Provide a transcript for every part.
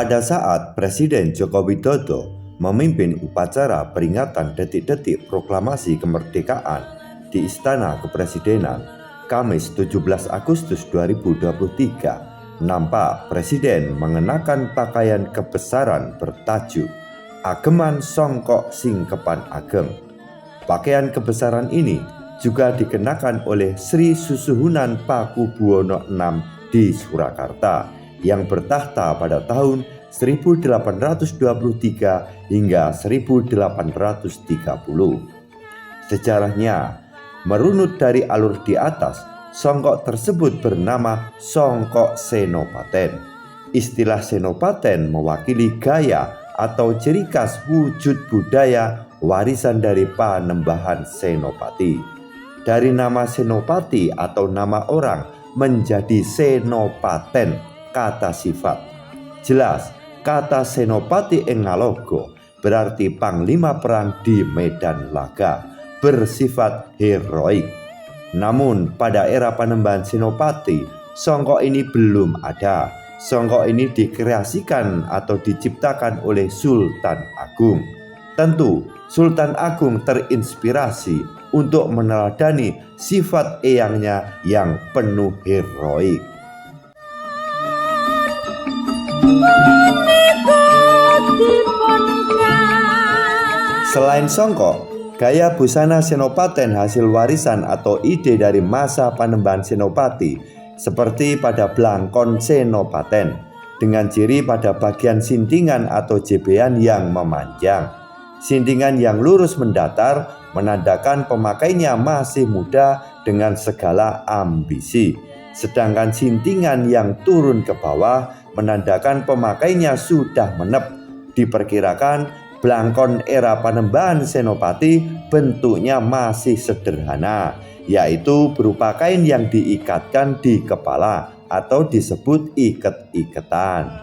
Pada saat Presiden Joko Widodo memimpin upacara peringatan detik-detik proklamasi kemerdekaan di Istana Kepresidenan, Kamis 17 Agustus 2023, nampak Presiden mengenakan pakaian kebesaran bertajuk Ageman Songkok Singkepan Ageng. Pakaian kebesaran ini juga dikenakan oleh Sri Susuhunan Pakubuwono VI di Surakarta yang bertahta pada tahun 1823 hingga 1830. Sejarahnya, merunut dari alur di atas, songkok tersebut bernama Songkok Senopaten. Istilah Senopaten mewakili gaya atau ciri khas wujud budaya warisan dari Panembahan Senopati. Dari nama Senopati atau nama orang menjadi Senopaten, kata sifat. Jelas, kata Senopati ing Ngalogo berarti panglima perang di medan laga, bersifat heroik. Namun pada era Panembahan Senopati, songkok ini belum ada. Songkok ini dikreasikan atau diciptakan oleh Sultan Agung. Tentu, Sultan Agung terinspirasi untuk meneladani sifat eyangnya yang penuh heroik. Selain songkok, gaya busana Senopaten hasil warisan atau ide dari masa Panembahan Senopati, seperti pada blangkon Senopaten dengan ciri pada bagian sintingan atau jebean yang memanjang. Sintingan yang lurus mendatar menandakan pemakainya masih muda dengan segala ambisi, sedangkan sintingan yang turun ke bawah menandakan pemakainya sudah menep. Diperkirakan blangkon era Panembahan Senopati bentuknya masih sederhana, yaitu berupa kain yang diikatkan di kepala atau disebut iket-iketan.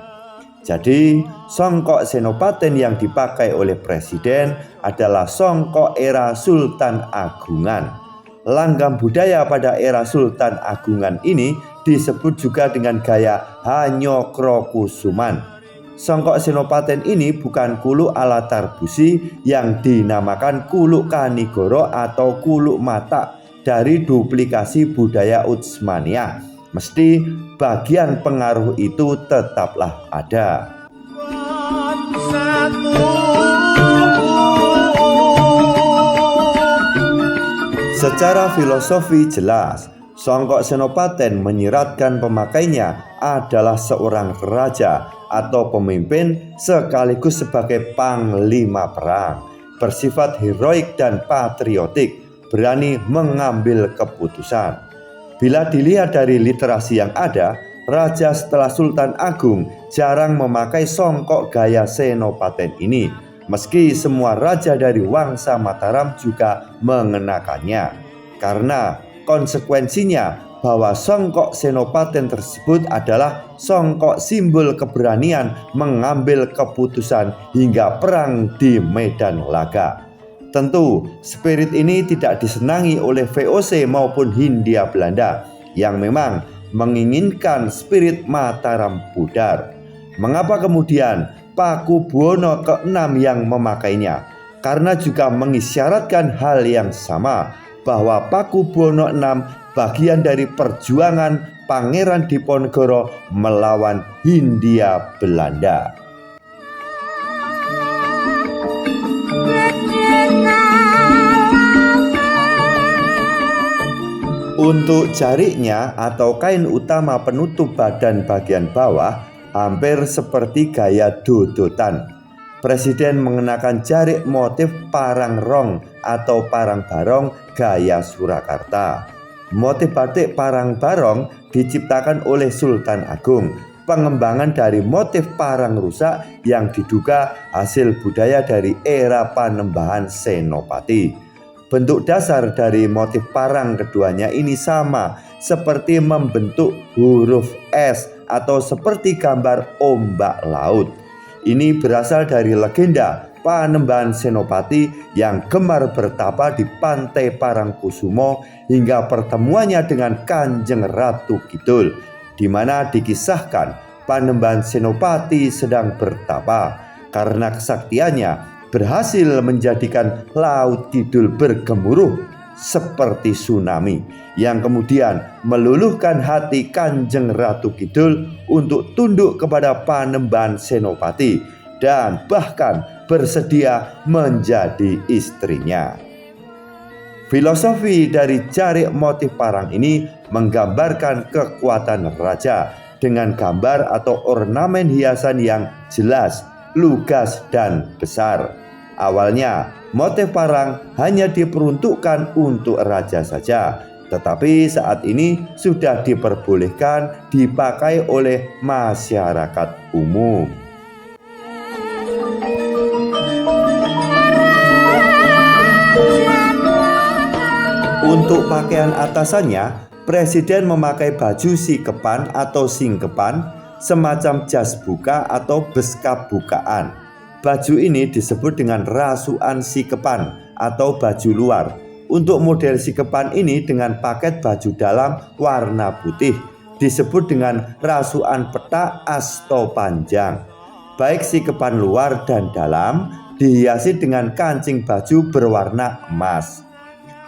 Jadi, songkok Senopaten yang dipakai oleh Presiden adalah songkok era Sultan Agungan. Langgam budaya pada era Sultan Agungan ini disebut juga dengan gaya Hanyokrokusuman. Songkok Senopaten ini bukan kuluk ala Tarbusi yang dinamakan kuluk Kanigoro atau kuluk mata dari duplikasi budaya Utsmaniyah. Mesti bagian pengaruh itu tetaplah ada. Secara filosofi jelas, songkok Senopaten menyiratkan pemakainya adalah seorang raja atau pemimpin sekaligus sebagai panglima perang, bersifat heroik dan patriotik, berani mengambil keputusan. Bila dilihat dari literasi yang ada, raja setelah Sultan Agung jarang memakai songkok gaya Senopaten ini, meski semua raja dari Wangsa Mataram juga mengenakannya. Karena konsekuensinya bahwa songkok Senopaten tersebut adalah songkok simbol keberanian mengambil keputusan hingga perang di medan laga. Tentu, spirit ini tidak disenangi oleh VOC maupun Hindia Belanda yang memang menginginkan spirit Mataram pudar. Mengapa kemudian Pakubuwono ke-6 yang memakainya? Karena juga mengisyaratkan hal yang sama, bahwa Pakubuwono VI bagian dari perjuangan Pangeran Diponegoro melawan Hindia Belanda. Untuk jariknya atau kain utama penutup badan bagian bawah hampir seperti gaya dodotan. Presiden mengenakan jarik motif parang rong atau parang barong gaya Surakarta. Motif batik parang barong diciptakan oleh Sultan Agung, pengembangan dari motif parang rusak yang diduga hasil budaya dari era Panembahan Senopati. Bentuk dasar dari motif parang keduanya ini sama seperti membentuk huruf S atau seperti gambar ombak laut. Ini berasal dari legenda Panembahan Senopati yang gemar bertapa di pantai Parangkusumo hingga pertemuannya dengan Kanjeng Ratu Kidul, di mana dikisahkan Panembahan Senopati sedang bertapa karena kesaktiannya berhasil menjadikan Laut Kidul bergemuruh seperti tsunami yang kemudian meluluhkan hati Kanjeng Ratu Kidul untuk tunduk kepada Panembahan Senopati dan bahkan bersedia menjadi istrinya. Filosofi dari jarik motif parang ini menggambarkan kekuatan raja dengan gambar atau ornamen hiasan yang jelas, lugas, dan besar. Awalnya, motif parang hanya diperuntukkan untuk raja saja, tetapi saat ini sudah diperbolehkan dipakai oleh masyarakat umum. Untuk pakaian atasannya, Presiden memakai baju sikepan atau singkepan, semacam jas buka atau beskap bukaan. Baju ini disebut dengan rasukan sikepan atau baju luar. Untuk model sikepan ini dengan paket baju dalam warna putih disebut dengan rasukan petak asto panjang. Baik sikepan luar dan dalam dihiasi dengan kancing baju berwarna emas.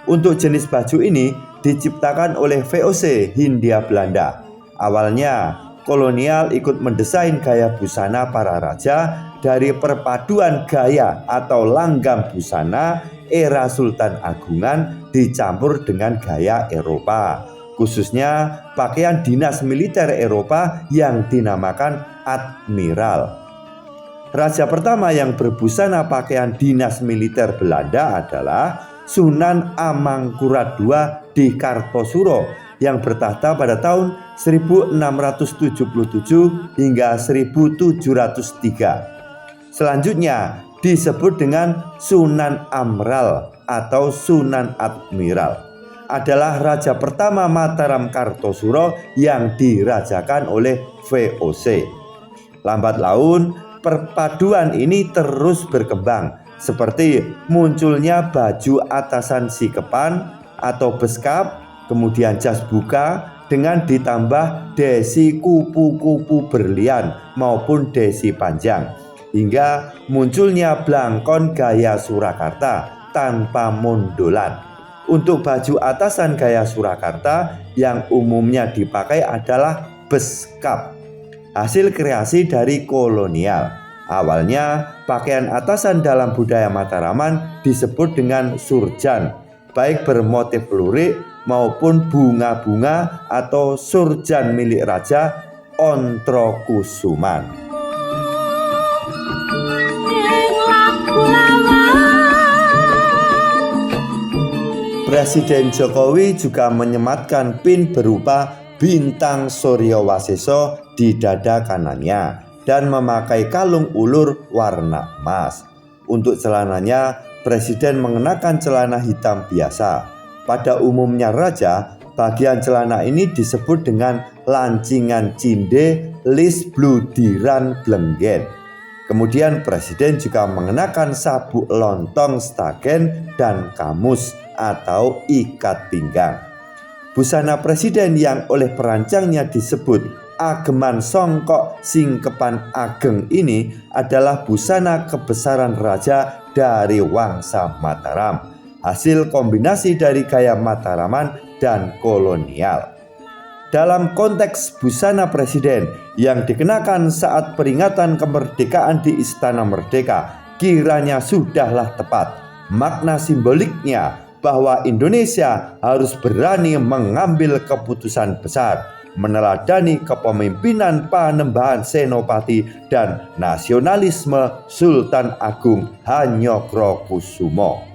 Untuk jenis baju ini diciptakan oleh VOC Hindia Belanda. Awalnya, kolonial ikut mendesain gaya busana para raja dari perpaduan gaya atau langgam busana era Sultan Agungan dicampur dengan gaya Eropa, khususnya pakaian dinas militer Eropa yang dinamakan admiral. Raja pertama yang berbusana pakaian dinas militer Belanda adalah Sunan Amangkurat II di Kartosuro yang bertahta pada tahun 1677 hingga 1703. Selanjutnya disebut dengan Sunan Amral atau Sunan Admiral. Adalah raja pertama Mataram Kartosuro yang dirajakan oleh VOC. Lambat laun perpaduan ini terus berkembang, seperti munculnya baju atasan sikepan atau beskap, kemudian jas buka dengan ditambah desi kupu-kupu berlian maupun desi panjang, hingga munculnya blangkon gaya Surakarta tanpa mondolan. Untuk baju atasan gaya Surakarta yang umumnya dipakai adalah beskap, hasil kreasi dari kolonial. Awalnya, pakaian atasan dalam budaya Mataraman disebut dengan surjan, baik bermotif lurik maupun bunga-bunga atau surjan milik Raja Ontrokusuman. Presiden Jokowi juga menyematkan pin berupa bintang Surya Waseso di dada kanannya dan memakai kalung ulur warna emas. Untuk celananya, Presiden mengenakan celana hitam biasa. Pada umumnya raja, bagian celana ini disebut dengan lancingan cinde lis bludiran blenggen. Kemudian Presiden juga mengenakan sabuk lontong stagen dan kamus atau ikat pinggang. Busana Presiden yang oleh perancangnya disebut Ageman Songkok Singkepan Ageng ini adalah busana kebesaran raja dari Wangsa Mataram, hasil kombinasi dari gaya Mataraman dan kolonial. Dalam konteks busana Presiden yang dikenakan saat peringatan kemerdekaan di Istana Merdeka, kiranya sudahlah tepat. Makna simboliknya bahwa Indonesia harus berani mengambil keputusan besar, meneladani kepemimpinan Panembahan Senopati dan nasionalisme Sultan Agung Hanyokrokusumo.